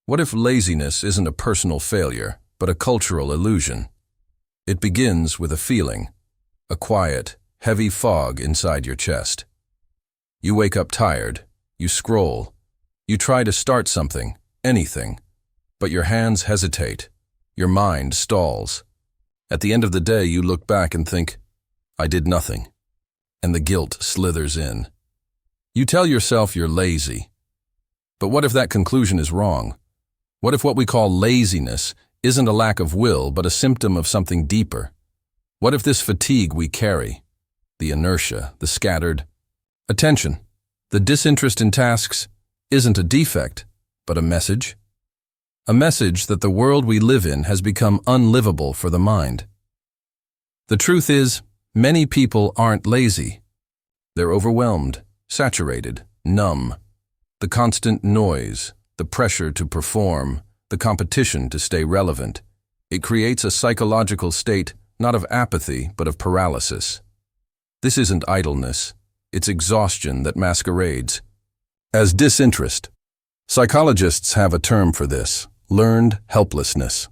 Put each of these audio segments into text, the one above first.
What if laziness isn't a personal failure, but a cultural illusion? It begins with a feeling, a quiet, heavy fog inside your chest. You wake up tired, you scroll, you try to start something, anything, but your hands hesitate, your mind stalls. At the end of the day, you look back and think, I did nothing, and the guilt slithers in. You tell yourself you're lazy. But what if that conclusion is wrong? What if what we call laziness isn't a lack of will, but a symptom of something deeper? What if this fatigue we carry, the inertia, the scattered attention, the disinterest in tasks, isn't a defect, but a message? A message that the world we live in has become unlivable for the mind. The truth is, many people aren't lazy. They're overwhelmed, saturated, numb. The constant noise, the pressure to perform, the competition to stay relevant. It creates a psychological state not of apathy but of paralysis. This isn't idleness, it's exhaustion that masquerades as disinterest. Psychologists have a term for this: learned helplessness.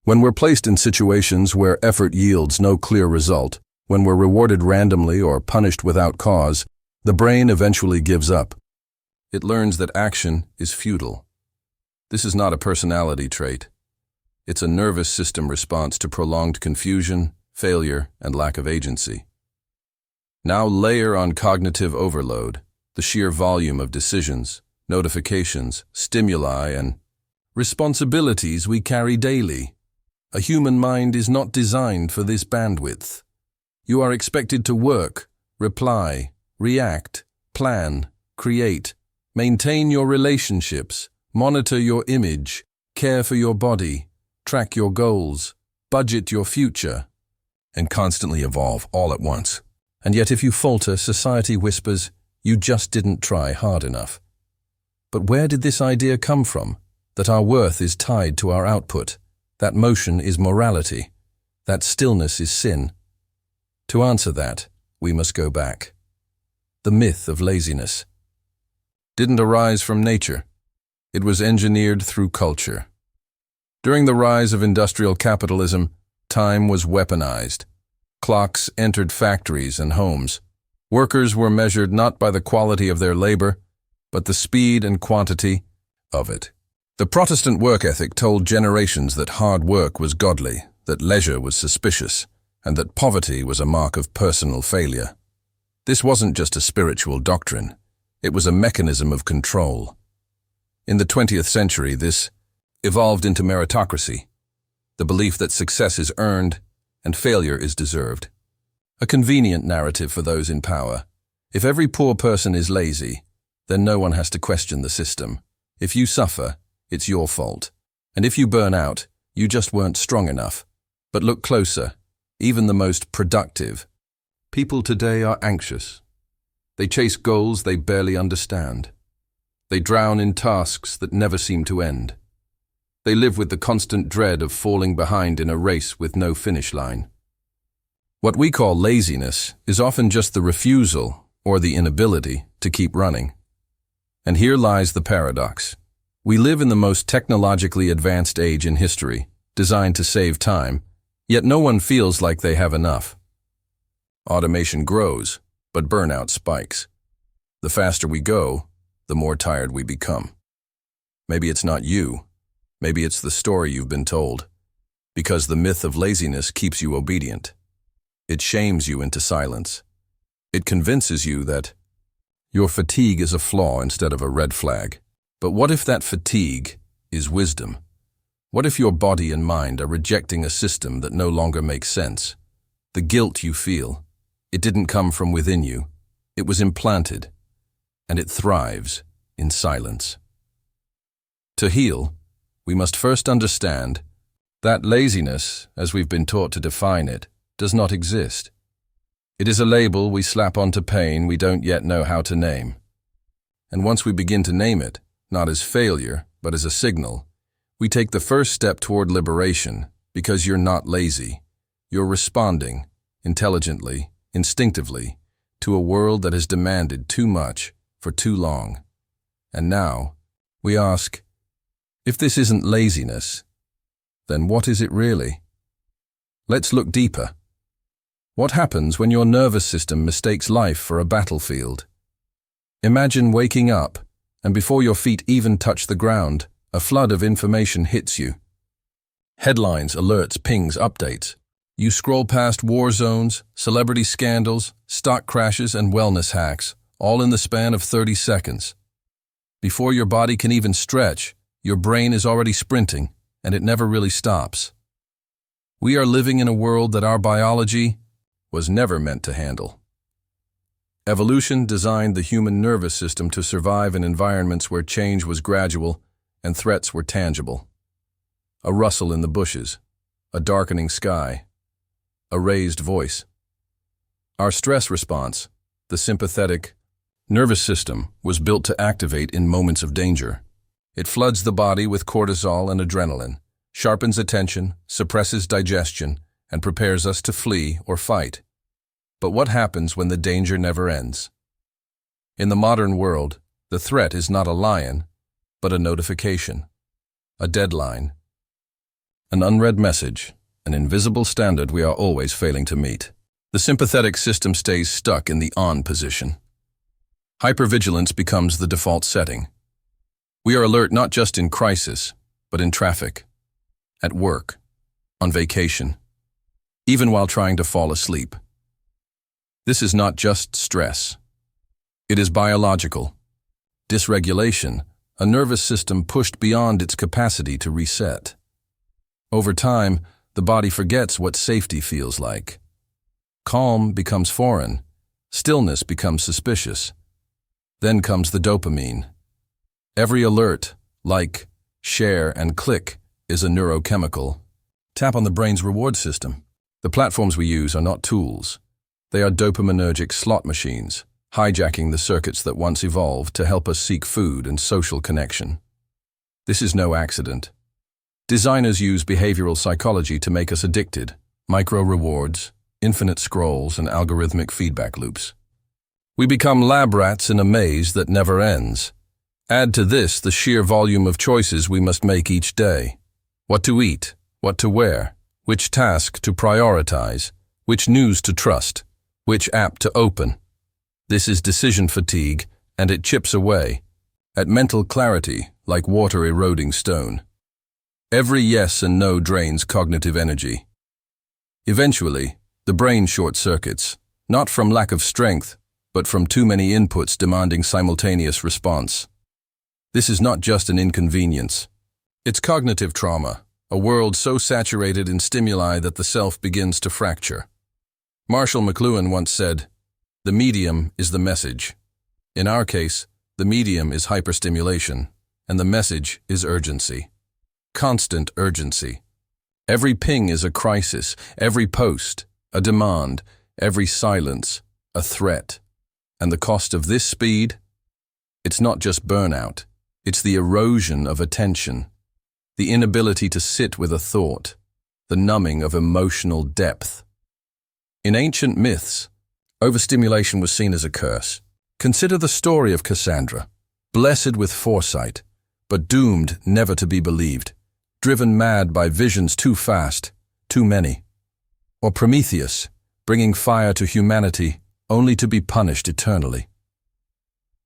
When we're placed in situations where effort yields no clear result, when we're rewarded randomly or punished without cause, the brain eventually gives up. It learns that action is futile. This is not a personality trait. It's a nervous system response to prolonged confusion, failure, and lack of agency. Now layer on cognitive overload, the sheer volume of decisions, notifications, stimuli, and responsibilities we carry daily. A human mind is not designed for this bandwidth. You are expected to work, reply, react, plan, create, maintain your relationships, monitor your image, care for your body, track your goals, budget your future, and constantly evolve all at once. And yet if you falter, society whispers, you just didn't try hard enough. But where did this idea come from? That our worth is tied to our output, that motion is morality, that stillness is sin? To answer that, we must go back. The myth of laziness didn't arise from nature. It was engineered through culture. During the rise of industrial capitalism, time was weaponized. Clocks entered factories and homes. Workers were measured not by the quality of their labor, but the speed and quantity of it. The Protestant work ethic told generations that hard work was godly, that leisure was suspicious, and that poverty was a mark of personal failure. This wasn't just a spiritual doctrine. It was a mechanism of control. In the 20th century, this evolved into meritocracy, the belief that success is earned and failure is deserved. A convenient narrative for those in power. If every poor person is lazy, then no one has to question the system. If you suffer, it's your fault. And if you burn out, you just weren't strong enough. But look closer. Even the most productive people today are anxious. They chase goals they barely understand. They drown in tasks that never seem to end. They live with the constant dread of falling behind in a race with no finish line. What we call laziness is often just the refusal or the inability to keep running. And here lies the paradox. We live in the most technologically advanced age in history, designed to save time, yet no one feels like they have enough. Automation grows, but burnout spikes. The faster we go, the more tired we become. Maybe it's not you. Maybe it's the story you've been told. Because the myth of laziness keeps you obedient. It shames you into silence. It convinces you that your fatigue is a flaw instead of a red flag. But what if that fatigue is wisdom? What if your body and mind are rejecting a system that no longer makes sense? The guilt you feel, it didn't come from within you. It was implanted, and it thrives in silence. To heal, we must first understand that laziness, as we've been taught to define it, does not exist. It is a label we slap onto pain we don't yet know how to name. And once we begin to name it, not as failure, but as a signal, we take the first step toward liberation, because you're not lazy. You're responding, intelligently, instinctively, to a world that has demanded too much for too long. And now, we ask, If this isn't laziness, then what is it really? Let's look deeper. What happens when your nervous system mistakes life for a battlefield? Imagine waking up, and before your feet even touch the ground, a flood of information hits you. Headlines, alerts, pings, updates. You scroll past war zones, celebrity scandals, stock crashes, and wellness hacks, all in the span of 30 seconds. Before your body can even stretch, your brain is already sprinting, and it never really stops. We are living in a world that our biology was never meant to handle. Evolution designed the human nervous system to survive in environments where change was gradual and threats were tangible. A rustle in the bushes, a darkening sky, a raised voice. Our stress response, the sympathetic nervous system, was built to activate in moments of danger. It floods the body with cortisol and adrenaline, sharpens attention, suppresses digestion, and prepares us to flee or fight. But what happens when the danger never ends? In the modern world, the threat is not a lion, but a notification, a deadline, an unread message, an invisible standard we are always failing to meet. The sympathetic system stays stuck in the on position. Hypervigilance becomes the default setting. We are alert not just in crisis, but in traffic, at work, on vacation, even while trying to fall asleep. This is not just stress. It is biological. Dysregulation, a nervous system pushed beyond its capacity to reset. Over time, the body forgets what safety feels like. Calm becomes foreign. Stillness becomes suspicious. Then comes the dopamine. Every alert, like, share, and click is a neurochemical. Tap on the brain's reward system. The platforms we use are not tools. They are dopaminergic slot machines, hijacking the circuits that once evolved to help us seek food and social connection. This is no accident. Designers use behavioral psychology to make us addicted. Micro-rewards, infinite scrolls, and algorithmic feedback loops. We become lab rats in a maze that never ends. Add to this the sheer volume of choices we must make each day. What to eat, what to wear, which task to prioritize, which news to trust, which app to open. This is decision fatigue, and it chips away at mental clarity like water eroding stone. Every yes and no drains cognitive energy. Eventually, the brain short-circuits, not from lack of strength, but from too many inputs demanding simultaneous response. This is not just an inconvenience. It's cognitive trauma, a world so saturated in stimuli that the self begins to fracture. Marshall McLuhan once said, "The medium is the message." In our case, the medium is hyperstimulation, and the message is urgency. Constant urgency. Every ping is a crisis, every post, a demand, every silence, a threat. And the cost of this speed? It's not just burnout. It's the erosion of attention, the inability to sit with a thought, the numbing of emotional depth. In ancient myths, overstimulation was seen as a curse. Consider the story of Cassandra, blessed with foresight, but doomed never to be believed, driven mad by visions too fast, too many. Or Prometheus, bringing fire to humanity only to be punished eternally.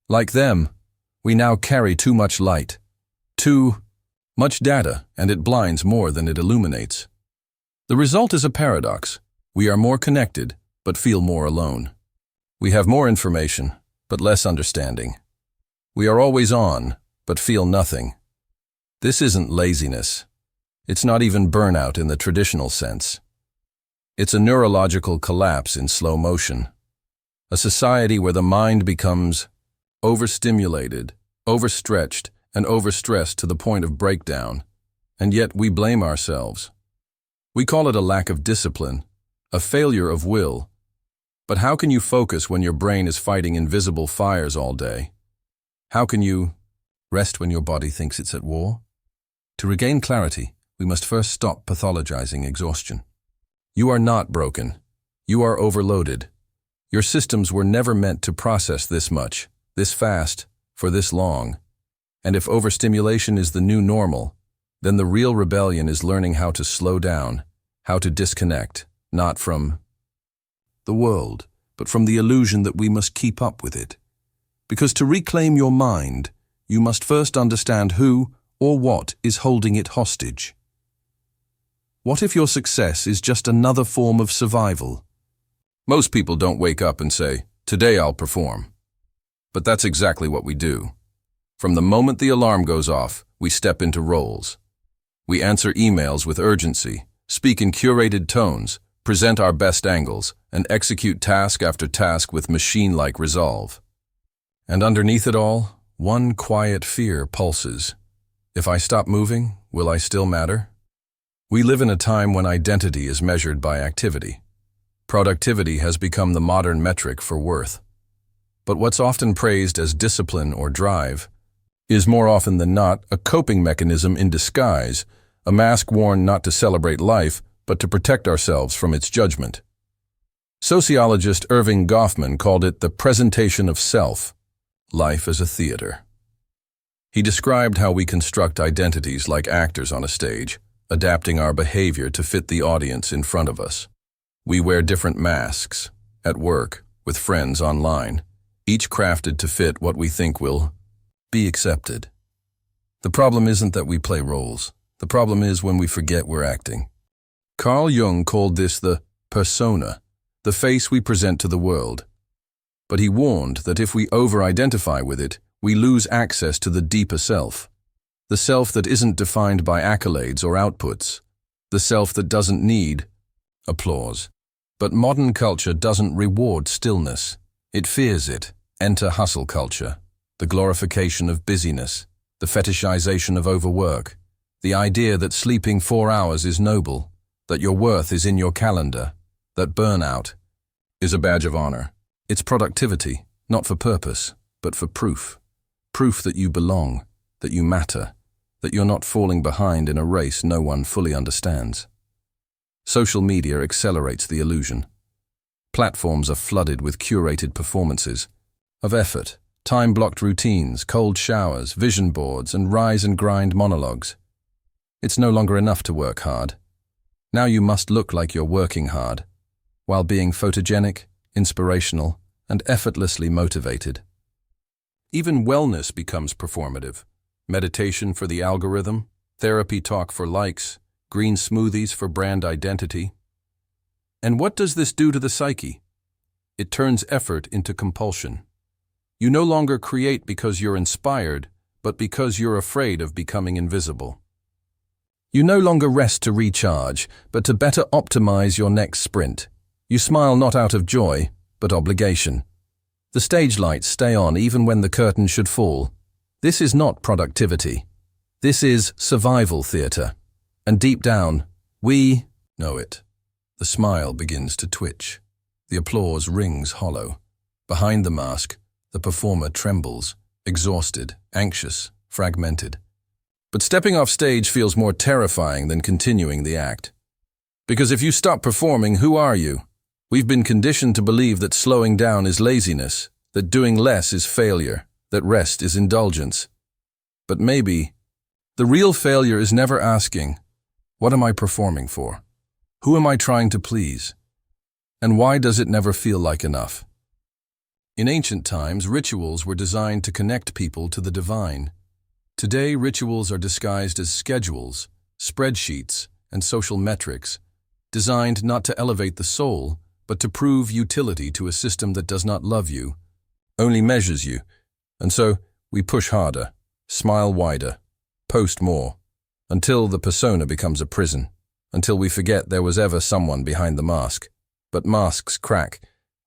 Like them, we now carry too much light, too much data, and it blinds more than it illuminates. The result is a paradox. We are more connected, but feel more alone. We have more information, but less understanding. We are always on, but feel nothing. This isn't laziness. It's not even burnout in the traditional sense. It's a neurological collapse in slow motion. A society where the mind becomes overstimulated, overstretched, and overstressed to the point of breakdown, and yet we blame ourselves. We call it a lack of discipline, a failure of will. But how can you focus when your brain is fighting invisible fires all day? How can you rest when your body thinks it's at war? To regain clarity, we must first stop pathologizing exhaustion. You are not broken. You are overloaded. Your systems were never meant to process this much, this fast, for this long. And if overstimulation is the new normal, then the real rebellion is learning how to slow down, how to disconnect, not from the world, but from the illusion that we must keep up with it. Because to reclaim your mind, you must first understand who or what is holding it hostage. What if your success is just another form of survival? Most people don't wake up and say, "Today I'll perform." But that's exactly what we do. From the moment the alarm goes off, we step into roles. We answer emails with urgency, speak in curated tones, present our best angles, and execute task after task with machine-like resolve. And underneath it all, one quiet fear pulses. If I stop moving, will I still matter? We live in a time when identity is measured by activity. Productivity has become the modern metric for worth. But what's often praised as discipline or drive is more often than not a coping mechanism in disguise, a mask worn not to celebrate life, but to protect ourselves from its judgment. Sociologist Irving Goffman called it the presentation of self, life as a theater. He described how we construct identities like actors on a stage, adapting our behavior to fit the audience in front of us. We wear different masks, at work, with friends online, each crafted to fit what we think will be accepted. The problem isn't that we play roles. The problem is when we forget we're acting. Carl Jung called this the persona, the face we present to the world. But he warned that if we over-identify with it, we lose access to the deeper self. The self that isn't defined by accolades or outputs. The self that doesn't need applause. But modern culture doesn't reward stillness. It fears it. Enter hustle culture, the glorification of busyness, the fetishization of overwork, the idea that sleeping 4 hours is noble, that your worth is in your calendar, that burnout is a badge of honor. It's productivity, not for purpose, but for proof. Proof that you belong, that you matter, that you're not falling behind in a race no one fully understands. Social media accelerates the illusion. Platforms are flooded with curated performances of effort, time-blocked routines, cold showers, vision boards, and rise and grind monologues. It's no longer enough to work hard. Now you must look like you're working hard, while being photogenic, inspirational, and effortlessly motivated. Even wellness becomes performative. Meditation for the algorithm, therapy talk for likes, green smoothies for brand identity. And what does this do to the psyche? It turns effort into compulsion. You no longer create because you're inspired, but because you're afraid of becoming invisible. You no longer rest to recharge, but to better optimize your next sprint. You smile not out of joy, but obligation. The stage lights stay on even when the curtain should fall. This is not productivity. This is survival theater. And deep down, we know it. The smile begins to twitch. The applause rings hollow. Behind the mask, the performer trembles, exhausted, anxious, fragmented. But stepping off stage feels more terrifying than continuing the act. Because if you stop performing, who are you? We've been conditioned to believe that slowing down is laziness, that doing less is failure, that rest is indulgence. But maybe the real failure is never asking, what am I performing for? Who am I trying to please? And why does it never feel like enough? In ancient times, rituals were designed to connect people to the divine. Today, rituals are disguised as schedules, spreadsheets, and social metrics, designed not to elevate the soul, but to prove utility to a system that does not love you, only measures you. And so, we push harder, smile wider, post more, until the persona becomes a prison, until we forget there was ever someone behind the mask. But masks crack,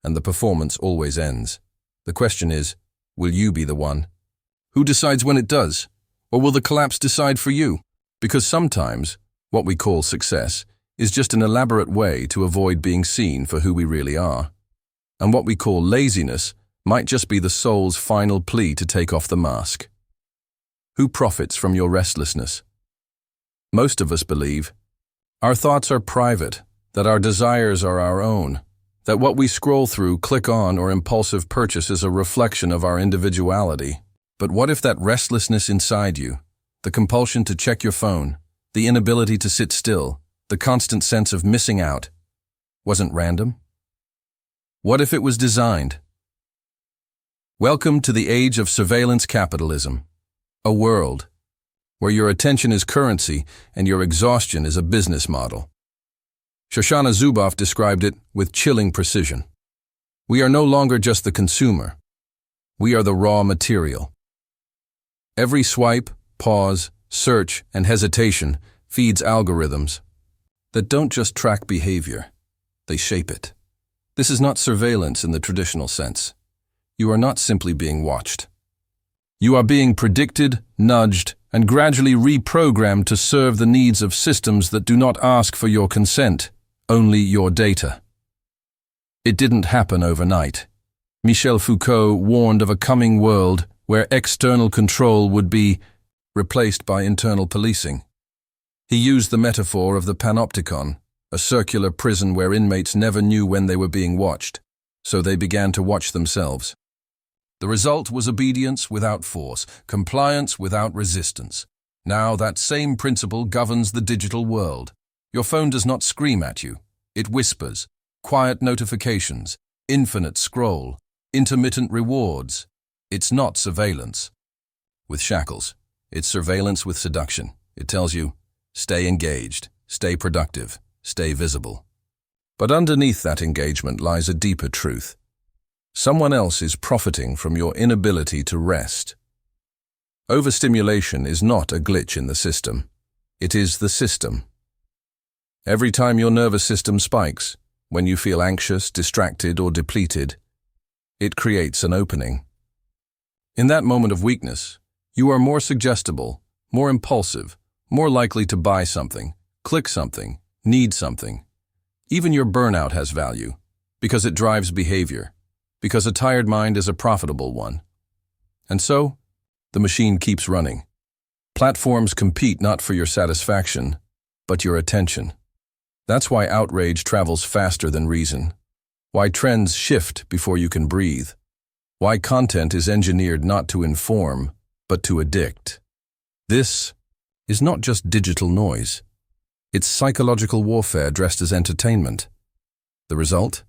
and the performance always ends. The question is, will you be the one? Who decides when it does? Or will the collapse decide for you? Because sometimes, what we call success is just an elaborate way to avoid being seen for who we really are. And what we call laziness might just be the soul's final plea to take off the mask. Who profits from your restlessness? Most of us believe our thoughts are private, that our desires are our own, that what we scroll through, click on, or impulsive purchase is a reflection of our individuality. But what if that restlessness inside you, the compulsion to check your phone, the inability to sit still, the constant sense of missing out, wasn't random? What if it was designed? Welcome to the age of surveillance capitalism, a world where your attention is currency and your exhaustion is a business model. Shoshana Zuboff described it with chilling precision. We are no longer just the consumer. We are the raw material. Every swipe, pause, search, and hesitation feeds algorithms that don't just track behavior, they shape it. This is not surveillance in the traditional sense. You are not simply being watched. You are being predicted, nudged, and gradually reprogrammed to serve the needs of systems that do not ask for your consent, only your data. It didn't happen overnight. Michel Foucault warned of a coming world where external control would be replaced by internal policing. He used the metaphor of the panopticon, a circular prison where inmates never knew when they were being watched, so they began to watch themselves. The result was obedience without force, compliance without resistance. Now that same principle governs the digital world. Your phone does not scream at you. It whispers, quiet notifications, infinite scroll, intermittent rewards. It's not surveillance with shackles. It's surveillance with seduction. It tells you, stay engaged, stay productive, stay visible. But underneath that engagement lies a deeper truth. Someone else is profiting from your inability to rest. Overstimulation is not a glitch in the system. It is the system. Every time your nervous system spikes, when you feel anxious, distracted, or depleted, it creates an opening. In that moment of weakness, you are more suggestible, more impulsive, more likely to buy something, click something, need something. Even your burnout has value, because it drives behavior, because a tired mind is a profitable one. And so, the machine keeps running. Platforms compete not for your satisfaction, but your attention. That's why outrage travels faster than reason, why trends shift before you can breathe, why content is engineered not to inform, but to addict. This is not just digital noise. It's psychological warfare dressed as entertainment. The result?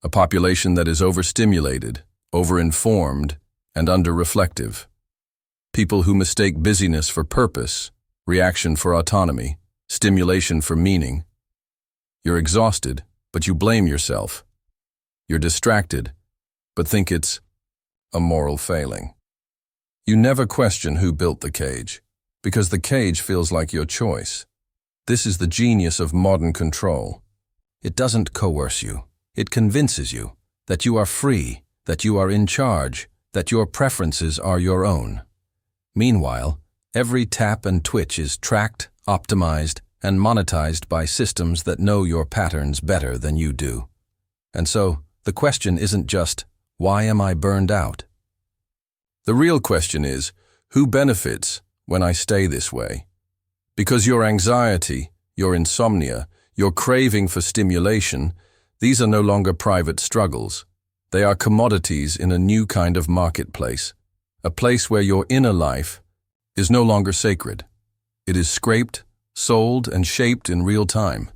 A population that is overstimulated, overinformed, and under-reflective. People who mistake busyness for purpose, reaction for autonomy, stimulation for meaning. You're exhausted, but you blame yourself. You're distracted, but think it's a moral failing. You never question who built the cage, because the cage feels like your choice. This is the genius of modern control. It doesn't coerce you. It convinces you that you are free, that you are in charge, that your preferences are your own. Meanwhile, every tap and twitch is tracked, optimized, and monetized by systems that know your patterns better than you do. And so, the question isn't just, why am I burned out? The real question is, who benefits when I stay this way? Because your anxiety, your insomnia, your craving for stimulation, these are no longer private struggles. They are commodities in a new kind of marketplace, a place where your inner life is no longer sacred. It is scraped, sold, and shaped in real time.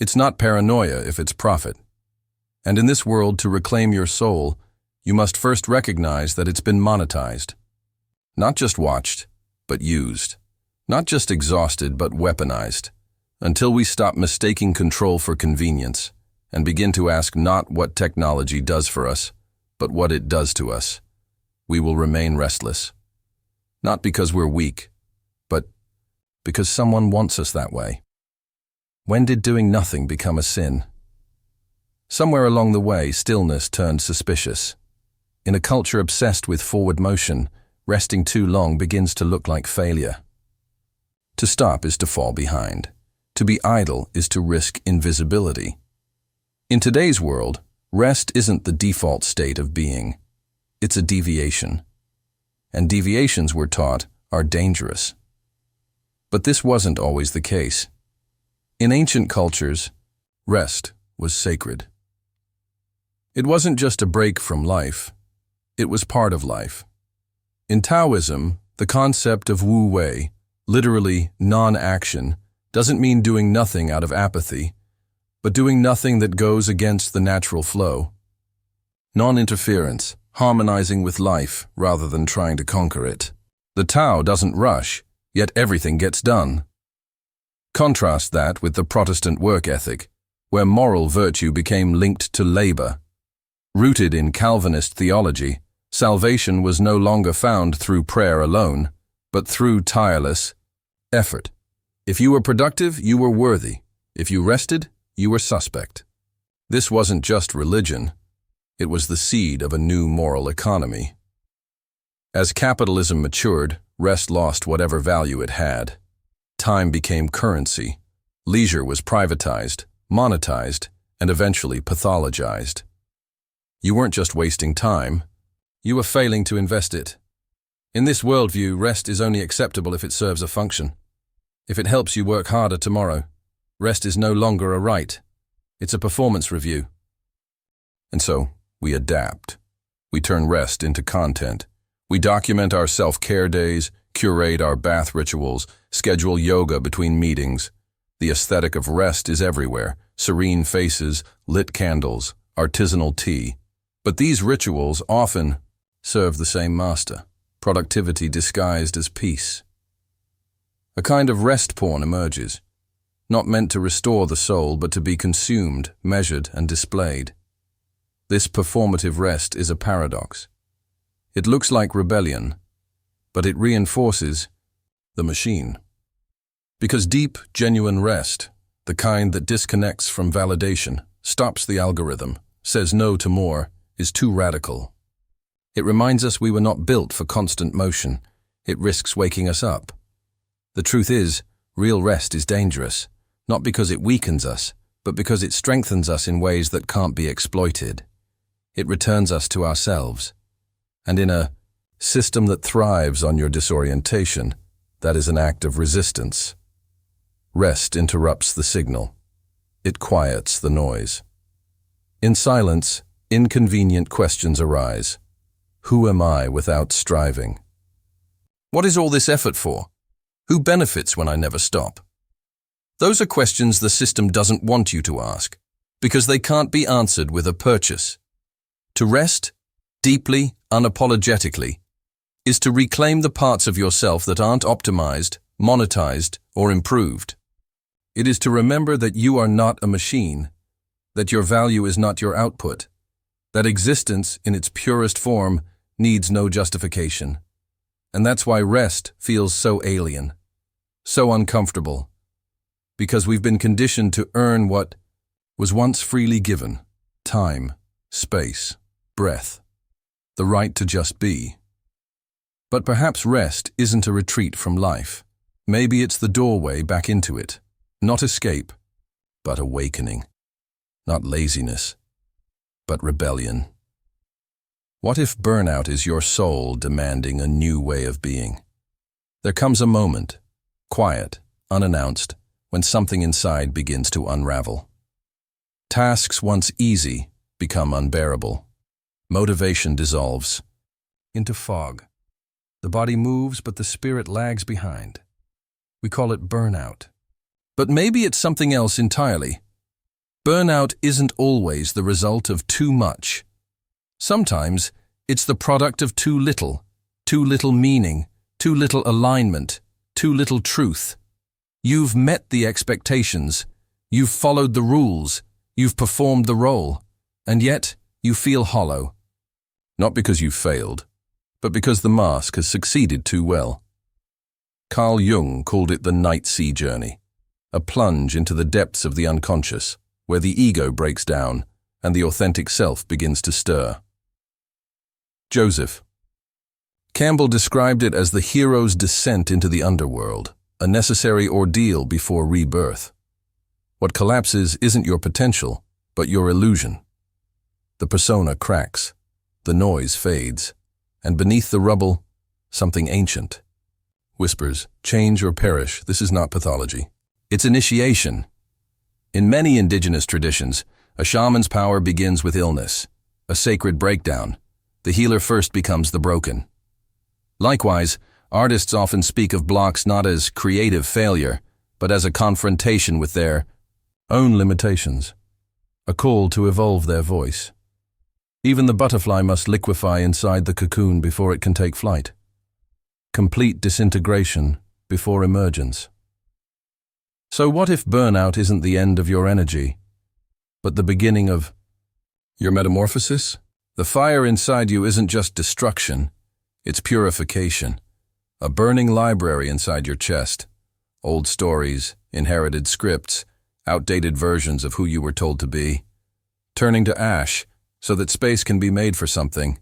It's not paranoia if it's profit. And in this world, to reclaim your soul, you must first recognize that it's been monetized. Not just watched, but used. Not just exhausted, but weaponized. Until we stop mistaking control for convenience and begin to ask not what technology does for us, but what it does to us, we will remain restless. Not because we're weak, but because someone wants us that way. When did doing nothing become a sin? Somewhere along the way, stillness turned suspicious. In a culture obsessed with forward motion, resting too long begins to look like failure. To stop is to fall behind. To be idle is to risk invisibility. In today's world, rest isn't the default state of being. It's a deviation. And deviations, we're taught, are dangerous. But this wasn't always the case. In ancient cultures, rest was sacred. It wasn't just a break from life. It was part of life. In Taoism, the concept of wu wei, literally non-action, doesn't mean doing nothing out of apathy, but doing nothing that goes against the natural flow. Non-interference, harmonizing with life rather than trying to conquer it. The Tao doesn't rush, yet everything gets done. Contrast that with the Protestant work ethic, where moral virtue became linked to labor. Rooted in Calvinist theology, salvation was no longer found through prayer alone, but through tireless effort. If you were productive, you were worthy. If you rested, you were suspect. This wasn't just religion. It was the seed of a new moral economy. As capitalism matured, rest lost whatever value it had. Time became currency. Leisure was privatized, monetized, and eventually pathologized. You weren't just wasting time, you were failing to invest it. In this worldview, rest is only acceptable if it serves a function. If it helps you work harder tomorrow, rest is no longer a right. It's a performance review. And so, we adapt. We turn rest into content. We document our self-care days, curate our bath rituals, schedule yoga between meetings. The aesthetic of rest is everywhere. Serene faces, lit candles, artisanal tea. But these rituals often serve the same master, productivity disguised as peace. A kind of rest porn emerges, not meant to restore the soul but to be consumed, measured, and displayed. This performative rest is a paradox. It looks like rebellion, but it reinforces the machine. Because deep, genuine rest, the kind that disconnects from validation, stops the algorithm, says no to more, is too radical. It reminds us we were not built for constant motion. It risks waking us up. The truth is, real rest is dangerous, not because it weakens us, but because it strengthens us in ways that can't be exploited. It returns us to ourselves. And in a system that thrives on your disorientation, that is an act of resistance. Rest interrupts the signal. It quiets the noise. In silence, inconvenient questions arise. Who am I without striving? What is all this effort for? Who benefits when I never stop? Those are questions the system doesn't want you to ask, because they can't be answered with a purchase. To rest, deeply, unapologetically, is to reclaim the parts of yourself that aren't optimized, monetized, or improved. It is to remember that you are not a machine, that your value is not your output, that existence in its purest form needs no justification. And that's why rest feels so alien, so uncomfortable, because we've been conditioned to earn what was once freely given: time, space, breath, the right to just be. But perhaps rest isn't a retreat from life. Maybe it's the doorway back into it. Not escape, but awakening. Not laziness, but rebellion. What if burnout is your soul demanding a new way of being? There comes a moment, quiet, unannounced, when something inside begins to unravel. Tasks once easy become unbearable. Motivation dissolves into fog. The body moves, but the spirit lags behind. We call it burnout. But maybe it's something else entirely. Burnout isn't always the result of too much. Sometimes it's the product of too little meaning, too little alignment, too little truth. You've met the expectations, you've followed the rules, you've performed the role, and yet you feel hollow. Not because you failed, but because the mask has succeeded too well. Carl Jung called it the night sea journey, a plunge into the depths of the unconscious, where the ego breaks down and the authentic self begins to stir. Joseph Campbell described it as the hero's descent into the underworld, a necessary ordeal before rebirth. What collapses isn't your potential, but your illusion. The persona cracks, the noise fades, and beneath the rubble, something ancient whispers, "Change or perish, this is not pathology. It's initiation." In many indigenous traditions, a shaman's power begins with illness, a sacred breakdown. The healer first becomes the broken. Likewise, artists often speak of blocks not as creative failure, but as a confrontation with their own limitations, a call to evolve their voice. Even the butterfly must liquefy inside the cocoon before it can take flight. Complete disintegration before emergence. So what if burnout isn't the end of your energy, but the beginning of your metamorphosis? The fire inside you isn't just destruction, it's purification. A burning library inside your chest. Old stories, inherited scripts, outdated versions of who you were told to be. Turning to ash so that space can be made for something.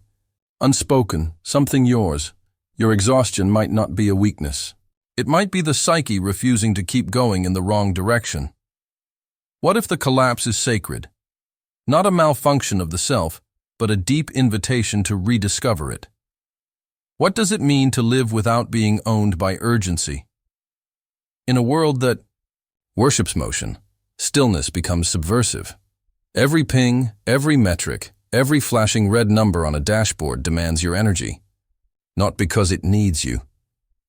Unspoken, something yours. Your exhaustion might not be a weakness. It might be the psyche refusing to keep going in the wrong direction. What if the collapse is sacred? Not a malfunction of the self, but a deep invitation to rediscover it. What does it mean to live without being owned by urgency? In a world that worships motion, stillness becomes subversive. Every ping, every metric, every flashing red number on a dashboard demands your energy. Not because it needs you,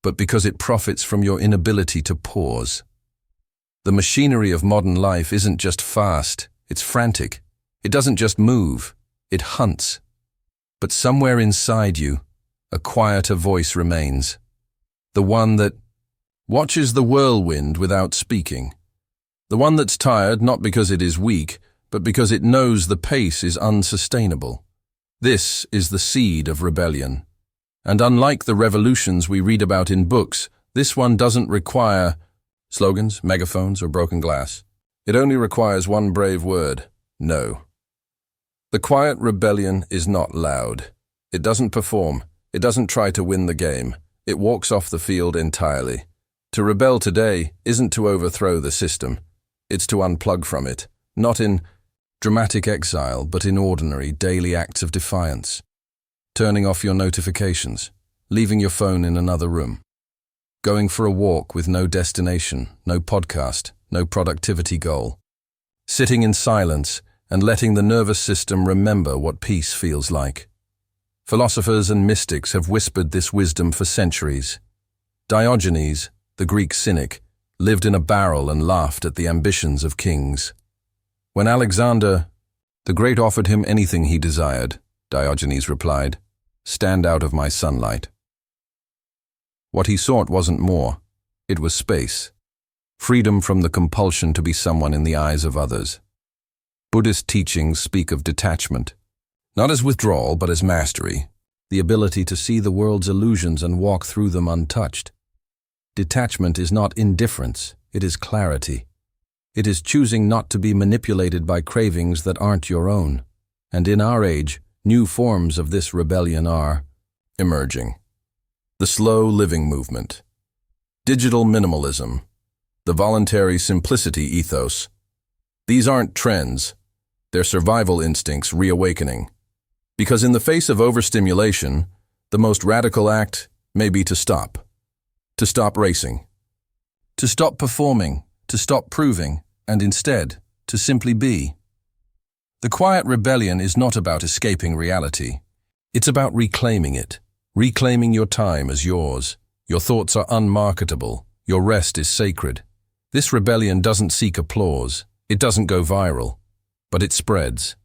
but because it profits from your inability to pause. The machinery of modern life isn't just fast, it's frantic. It doesn't just move, it hunts. But somewhere inside you, a quieter voice remains. The one that watches the whirlwind without speaking. The one that's tired not because it is weak, but because it knows the pace is unsustainable. This is the seed of rebellion. And unlike the revolutions we read about in books, this one doesn't require slogans, megaphones, or broken glass. It only requires one brave word: no. The quiet rebellion is not loud. It doesn't perform. It doesn't try to win the game. It walks off the field entirely. To rebel today isn't to overthrow the system. It's to unplug from it, not in dramatic exile, but in ordinary, daily acts of defiance. Turning off your notifications, leaving your phone in another room, going for a walk with no destination, no podcast, no productivity goal, sitting in silence and letting the nervous system remember what peace feels like. Philosophers and mystics have whispered this wisdom for centuries. Diogenes, the Greek cynic, lived in a barrel and laughed at the ambitions of kings. When Alexander the Great offered him anything he desired, Diogenes replied, "Stand out of my sunlight." What he sought wasn't more, it was space. Freedom from the compulsion to be someone in the eyes of others. Buddhist teachings speak of detachment, not as withdrawal but as mastery, the ability to see the world's illusions and walk through them untouched. Detachment is not indifference, it is clarity. It is choosing not to be manipulated by cravings that aren't your own. And in our age, new forms of this rebellion are emerging. The slow living movement, digital minimalism, the voluntary simplicity ethos. These aren't trends, they're survival instincts reawakening. Because in the face of overstimulation, the most radical act may be to stop. To stop racing. To stop performing, to stop proving, and instead, to simply be. The quiet rebellion is not about escaping reality. It's about reclaiming it. Reclaiming your time as yours. Your thoughts are unmarketable. Your rest is sacred. This rebellion doesn't seek applause. It doesn't go viral. But it spreads.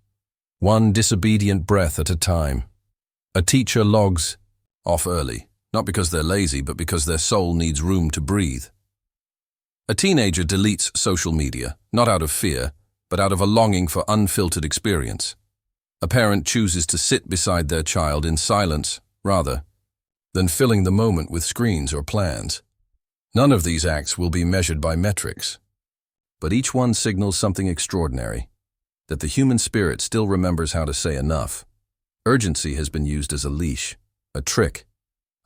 One disobedient breath at a time. A teacher logs off early, not because they're lazy, but because their soul needs room to breathe. A teenager deletes social media, not out of fear, but out of a longing for unfiltered experience. A parent chooses to sit beside their child in silence, rather than filling the moment with screens or plans. None of these acts will be measured by metrics, but each one signals something extraordinary, that the human spirit still remembers how to say enough. Urgency has been used as a leash, a trick,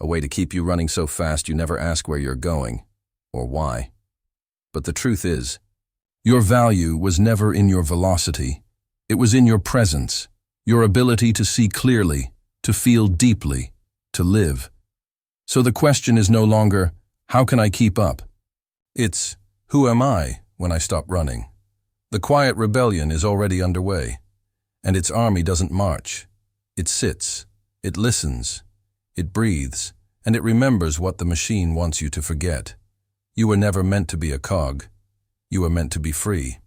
a way to keep you running so fast you never ask where you're going, or why. But the truth is, your value was never in your velocity. It was in your presence, your ability to see clearly, to feel deeply, to live. So the question is no longer, how can I keep up? It's, who am I when I stop running? The quiet rebellion is already underway, and its army doesn't march. It sits, it listens, it breathes, and it remembers what the machine wants you to forget. You were never meant to be a cog. You were meant to be free.